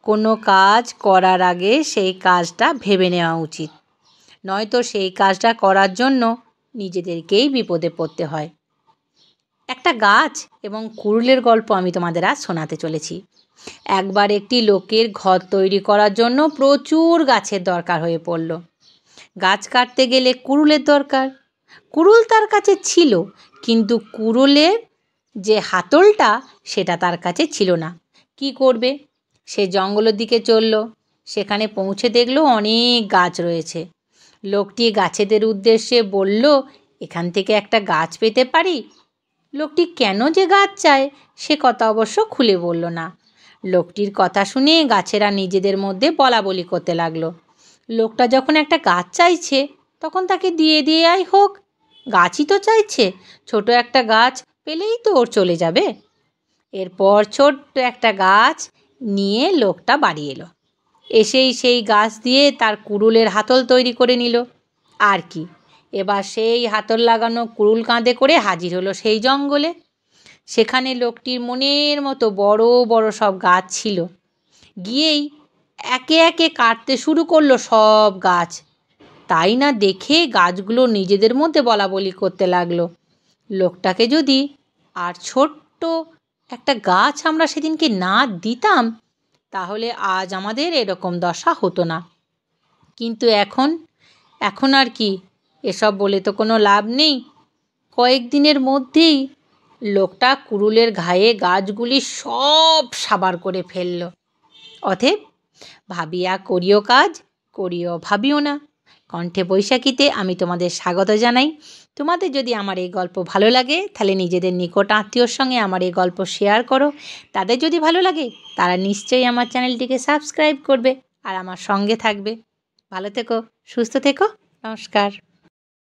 কোনো কাজ করার আগে সেই কাজটা ভেবে নেওয়া উচিত, নয়তো সেই কাজটা করার জন্য নিজেদেরকেই বিপদে পড়তে হয়। একটা গাছ এবং কুড়ুলের গল্প আমি তোমাদের আজ শোনাতে চলেছি। একবার একটি লোকের ঘর তৈরি করার জন্য প্রচুর গাছের দরকার হয়ে পড়ল। গাছ কাটতে গেলে কুড়ুলের দরকার। কুড়ুল তার কাছে ছিল, কিন্তু কুড়ুলের যে হাতলটা সেটা তার কাছে ছিল না। কি করবে? সে জঙ্গলের দিকে চলল। সেখানে পৌঁছে দেখলো অনেক গাছ রয়েছে। লোকটি গাছেদের উদ্দেশ্যে বলল, এখান থেকে একটা গাছ পেতে পারি? লোকটি কেন যে গাছ চায় সে কথা অবশ্য খুলে বলল না। লোকটির কথা শুনে গাছেরা নিজেদের মধ্যে বলাবলি করতে লাগলো, লোকটা যখন একটা গাছ চাইছে তখন তাকে দিয়ে দেওয়াই হোক। গাছই তো চাইছে, ছোট একটা গাছ পেলেই তো ওর চলে যাবে। এরপর ছোট্ট একটা গাছ নিয়ে লোকটা বাড়ি এলো। এসেই সেই গাছ দিয়ে তার কুড়ুলের হাতল তৈরি করে নিল। আর কি, এবার সেই হাতল লাগানো কুড়ুল কাঁধে করে হাজির হলো সেই জঙ্গলে। সেখানে লোকটির মনের মতো বড় বড় সব গাছ ছিল। গিয়েই একে একে কাটতে শুরু করলো সব গাছ। তাই না দেখে গাছগুলো নিজেদের মধ্যে বলাবলি করতে লাগলো, লোকটাকে যদি আর ছোট্ট একটা গাছ আমরা সেদিনকে না দিতাম তাহলে আজ আমাদের এরকম দশা হতো না। কিন্তু এখন আর কি, এসব বলে তো কোনো লাভ নেই। কয়েকদিনের মধ্যেই লোকটা কুড়ুলের ঘায়ে গাছগুলি সব সাবার করে ফেলল। অতএব ভাবিয়া করিও কাজ, করিও ভাবিও না। কণ্ঠে বৈশাখীতে আমি তোমাদের স্বাগত জানাই। তোমাদের যদি আমার এই গল্প ভালো লাগে তাহলে নিজেদের নিকট আত্মীয়র সঙ্গে আমার এই গল্প শেয়ার করো। তাদের যদি ভালো লাগে তারা নিশ্চয়ই আমার চ্যানেলটিকে সাবস্ক্রাইব করবে আর আমার সঙ্গে থাকবে। ভালো থেকো, সুস্থ থেকো, নমস্কার।